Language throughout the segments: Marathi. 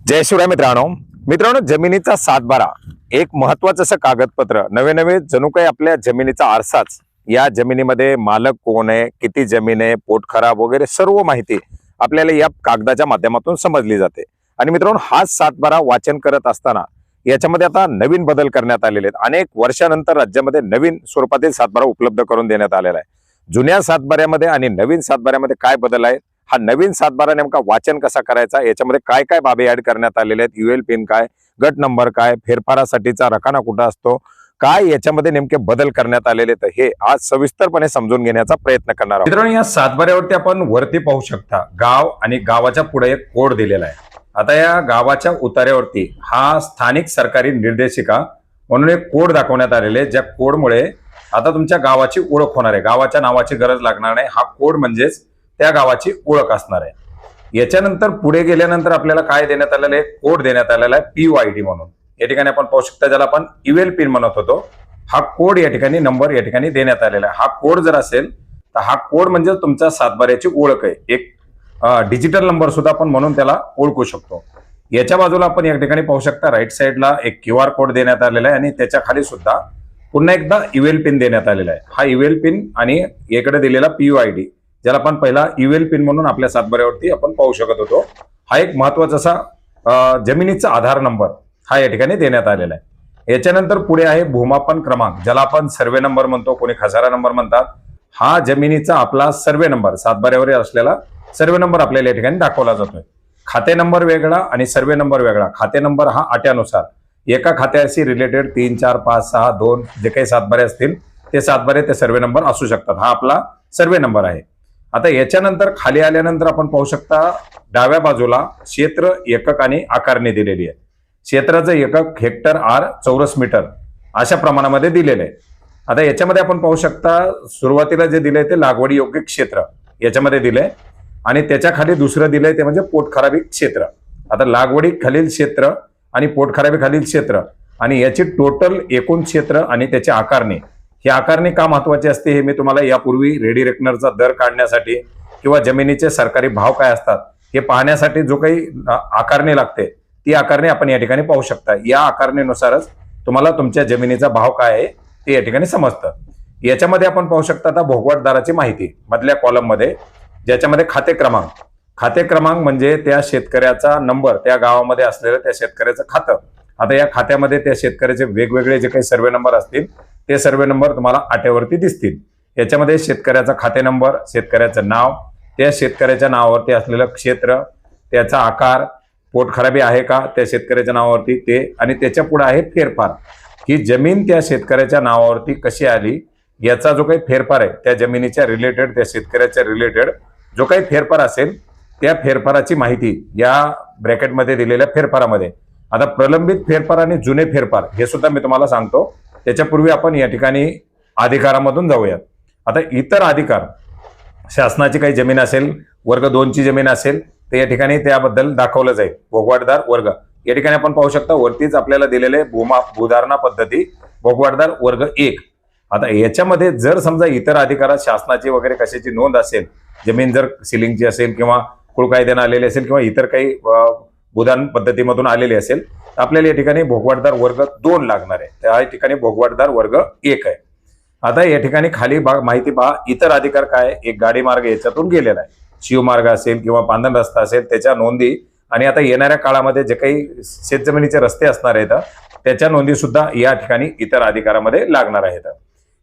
जय शिवराय मित्रांनो जमिनीचा सातबारा एक महत्वाचं असं कागदपत्र नवे नवे जणू काही आपल्या जमिनीचा आरसाच। या जमिनीमध्ये मालक कोण आहे, किती जमीन आहे, पोट खराब वगैरे सर्व माहिती आपल्याला या कागदाच्या माध्यमातून समजली जाते। आणि मित्रांनो हाच सातबारा वाचन करत असताना याच्यामध्ये आता नवीन बदल करण्यात आलेले आहेत। अनेक वर्षानंतर राज्यामध्ये नवीन स्वरूपातील सातबारा उपलब्ध करून देण्यात आलेला आहे। जुन्या सातबाऱ्यामध्ये आणि नवीन सातबाऱ्यामध्ये काय बदल आहे, हा नवीन सातबारा नेमका वाचन कसा करायचा, याच्यामध्ये काय काय बाबी ऍड करण्यात आलेले आहेत, यूएल पिन काय, गट नंबर काय, फेरफारासाठीचा रकाना कुठं असतो, काय याच्यामध्ये नेमके बदल करण्यात आलेले आहेत, हे आज सविस्तरपणे समजून घेण्याचा प्रयत्न करणार आहोत। मित्रांनो या सातबाऱ्यावरती आपण वरती पाहू शकता गाव आणि गावाच्या पुढे एक कोड दिलेला आहे। आता या गावाच्या उतार्यावरती हा स्थानिक सरकारी निर्देशिका म्हणून एक कोड दाखवण्यात आलेले आहे, ज्या कोडमुळे आता तुमच्या गावाची ओळख होणार आहे। गावाच्या नावाची गरज लागणार नाही, हा कोड म्हणजेच त्या गावाची ओळख असणार आहे। याच्यानंतर पुढे गेल्यानंतर आपल्याला काय देण्यात आलेलं आहे, कोड देण्यात आलेला आहे PYD म्हणून। या ठिकाणी आपण पाहू शकता, ज्याला आपण इवेल पिन म्हणत होतो, हा कोड या ठिकाणी नंबर या ठिकाणी देण्यात आलेला आहे। हा कोड जर असेल तर हा कोड म्हणजे तुमच्या सातबाऱ्याची ओळख आहे, एक डिजिटल नंबर सुद्धा आपण म्हणून त्याला ओळखू शकतो। याच्या बाजूला आपण या ठिकाणी पाहू शकता, राईट साईडला एक QR कोड देण्यात आलेला आहे आणि त्याच्या खाली सुद्धा पुन्हा एकदा इवेल पिन देण्यात आलेला आहे। हा इवेल पिन आणि इकडे दिलेला PYD, ज्याला आपण पहिला इवेल पिन म्हणून आपल्या सातबाऱ्यावरती आपण पाहू शकत होतो, हा एक महत्वाचा असा जमिनीचा आधार नंबर हा या ठिकाणी देण्यात आलेला आहे। याच्यानंतर पुढे आहे भूमापन क्रमांक, ज्याला आपण सर्वे नंबर म्हणतो, कोणी खसारा नंबर म्हणतात। हा जमिनीचा आपला सर्वे नंबर, सातबाऱ्यावर असलेला सर्वे नंबर आपल्याला या ठिकाणी दाखवला जातोय। खाते नंबर वेगळा आणि सर्वे नंबर वेगळा। खाते नंबर हा आट्यानुसार एका खात्याशी रिलेटेड 3, 4, 5, 6, 2 जे काही सातबारे असतील ते सातबारे ते सर्वे नंबर असू शकतात। हा आपला सर्वे नंबर आहे। आता याच्यानंतर खाली आल्यानंतर आपण पाहू शकता, डाव्या बाजूला क्षेत्र, एकक आणि आकारणी दिलेली आहे। क्षेत्राचं एकक हेक्टर, आर, चौरस मीटर अशा प्रमाणामध्ये दिलेले आहे। आता याच्यामध्ये आपण पाहू शकता, सुरुवातीला जे दिलंय ते लागवडी योग्य क्षेत्र याच्यामध्ये दिलंय आणि त्याच्या खाली दुसरं दिलंय ते म्हणजे पोटखराबी क्षेत्र। आता लागवडी खालील क्षेत्र आणि पोटखराबी खालील क्षेत्र आणि याची टोटल एकूण क्षेत्र आणि त्याची आकारणी, ही आकारणी का महत्वाची असते हे मी तुम्हाला यापूर्वी रेडी रेकनरचा दर काढण्यासाठी किंवा जमिनीचे सरकारी भाव काय असतात हे पाहण्यासाठी जो काही आकारणी लागते ती आकारणी आपण या ठिकाणी पाहू शकता। या आकारणीनुसारच तुम्हाला तुमच्या जमिनीचा भाव काय आहे ते या ठिकाणी समजतं। याच्यामध्ये आपण पाहू शकता आता भोगवाटदाराची माहिती मधल्या कॉलम मध्ये, ज्याच्यामध्ये खाते क्रमांक म्हणजे त्या शेतकऱ्याचा नंबर, त्या गावामध्ये असलेलं त्या शेतकऱ्याचं खातं। आता या खात्यामध्ये त्या शेतकऱ्याचे वेगवेगळे जे काही सर्वे नंबर असतील ते सर्वे नंबर तुम्हाला आट्यावरती दिसतील। याच्यामध्ये शेतकऱ्याचा खाते नंबर, शेतकऱ्याचं नाव, त्या शेतकऱ्याच्या नावावरती असलेलं क्षेत्र, त्याचा आकार, पोटखराबी आहे का त्या शेतकऱ्याच्या नावावरती ते, आणि त्याच्या पुढे आहे फेरफार। ही जमीन त्या शेतकऱ्याच्या नावावरती कशी आली याचा जो काही फेरफार आहे, त्या जमिनीच्या रिलेटेड, त्या शेतकऱ्याच्या रिलेटेड जो काही फेरफार असेल त्या फेरफाराची माहिती या ब्रॅकेटमध्ये दिलेल्या फेरफारामध्ये। आता प्रलंबित फेरफार आणि जुने फेरफार हे सुद्धा मी तुम्हाला सांगतो, त्याच्यापूर्वी आपण या ठिकाणी अधिकारामधून जाऊयात। आता इतर अधिकार, शासनाची काही जमीन असेल, वर्ग 2 ची जमीन असेल तर या ठिकाणी त्याबद्दल दाखवलं जाईल। भोगवाटदार वर्ग या ठिकाणी आपण पाहू शकता, वरतीच आपल्याला दिलेले भूधारणा पद्धती भोगवाटदार वर्ग 1। आता याच्यामध्ये जर समजा इतर अधिकारात शासनाची वगैरे कशाची नोंद असेल, जमीन जर सिलिंगची असेल किंवा कुळ कायद्याने आलेली असेल किंवा इतर काही भूधारण पद्धतीमधून आलेली असेल तर आपल्याला या ठिकाणी भोगवाटदार वर्ग 2 लागणार आहे, त्या ठिकाणी भोगवाटदार वर्ग 1 आहे। आता या ठिकाणी खाली माहिती पहा, इतर अधिकार काय, एक गाडी मार्ग याच्यातून गेलेला आहे, शिवमार्ग असेल किंवा पांधन रस्ता असेल त्याच्या नोंदी, आणि आता येणाऱ्या काळामध्ये जे काही शेतजमिनीचे रस्ते असणार आहेत त्याच्या नोंदी सुद्धा या ठिकाणी इतर अधिकारामध्ये लागणार आहेत।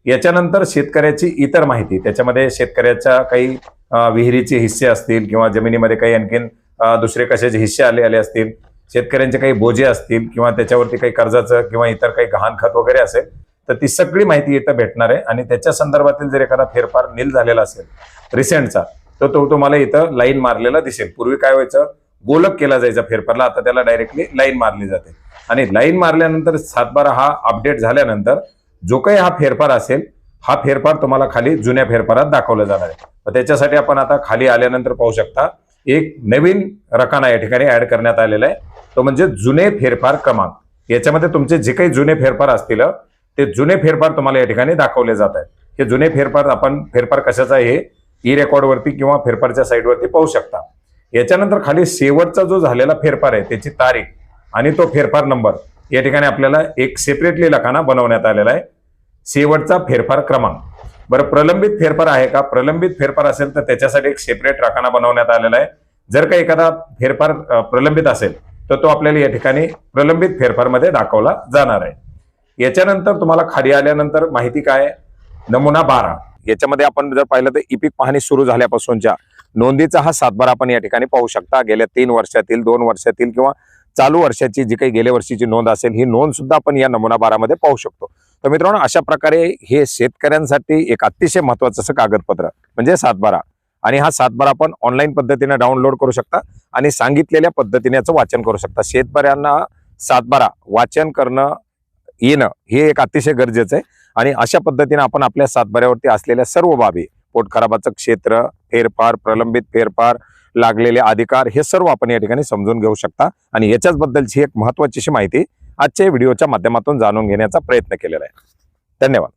याच्यानंतर शेतकऱ्याची इतर माहिती, त्याच्यामध्ये शेतकऱ्याच्या काही विहिरीचे हिस्से असतील किंवा जमिनीमध्ये काही आणखीन दुसरे कशाचे हिस्से आले असतील, शेतकऱ्यांचे काही बोजे असतील किंवा त्याच्यावरती काही कर्जाचं किंवा इतर काही गहाणखत वगैरे असेल तर ती सगळी माहिती इथं भेटणार आहे। आणि त्याच्या संदर्भातील जर एखादा फेरफार नील झालेला असेल रिसेंटचा तर तो तुम्हाला इथं लाईन मारलेला दिसेल। पूर्वी काय व्हायचं, गोलक केला जायचा फेरफारला, आता त्याला डायरेक्टली लाईन मारली जाते। आणि लाईन मारल्यानंतर सातबारा हा अपडेट झाल्यानंतर जो काही हा फेरफार असेल हा फेरफार तुम्हाला खाली जुन्या फेरफारात दाखवला जाणार आहे। त्याच्यासाठी आपण आता खाली आल्यानंतर पाहू शकता, एक नवीन रकाना या ठिकाणी ऍड करण्यात आलेला आहे, तो म्हणजे जुने फेरफार क्रमांक। याच्यामध्ये तुमचे जे काही जुने फेरफार असतील ते जुने फेरफार तुम्हाला या ठिकाणी दाखवले जात आहेत। हे जुने फेरफार आपण फेरफार कशाचा आहे ई रेकॉर्ड वरती किंवा फेरफारच्या साईट वरती पाहू शकता। याच्यानंतर खाली शेवटचा जो झालेला फेरफार आहे त्याची तारीख आणि तो फेरफार नंबर या ठिकाणी आपल्याला एक सेपरेटली लखाना बनवण्यात आलेला आहे. शेवटचा फेरफार क्रमांक. बरं, प्रलंबित फेरफार आहे का? प्रलंबित फेरफार असेल तर त्याच्यासाठी एक सेपरेट रकाना बनवण्यात आलेला आहे. जर का एखादा फेरफार प्रलंबित असेल तर तो आपल्याला या ठिकाणी प्रलंबित फेरफार मध्ये दाखवला जाणार आहे. याच्यानंतर तुम्हाला खाली आल्यानंतर माहिती काय? नमुना 12. याच्यामध्ये आपण जर पाहिलं तर इपिक पाहणी सुरू झाल्यापासूनच्या नोंदीचा हा सातबारा आपण या ठिकाणी पाहू शकता. गेल्या 3 वर्षातील, 2 वर्षातील किंवा चालू वर्षाची जी काही गेल्या वर्षीची नोंद असेल ही नोंद सुद्धा आपण या नमुना 12 मध्ये पाहू शकतो. तर मित्रांनो, अशा प्रकारे हे शेतकऱ्यांसाठी एक अतिशय महत्वाचं असं कागदपत्र म्हणजे सातबारा. आणि हा सातबारा आपण ऑनलाईन पद्धतीने डाउनलोड करू शकता आणि सांगितलेल्या पद्धतीने याचं वाचन करू शकता. शेतकऱ्यांना सातबारा वाचन करणं येणं हे एक अतिशय गरजेचं आहे. आणि अशा पद्धतीने आपण आपल्या सातबाऱ्यावरती असलेल्या सर्व बाबी, पोट खराबाचं क्षेत्र, फेरफार, प्रलंबित फेरफार, लागलेले अधिकार, हे सर्व आपण या ठिकाणी समजून घेऊ शकता. आणि याच्याच बद्दलची एक महत्वाची माहिती आजच्या व्हिडिओच्या माध्यमातून जाणून घेण्याचा प्रयत्न केलेला आहे. धन्यवाद.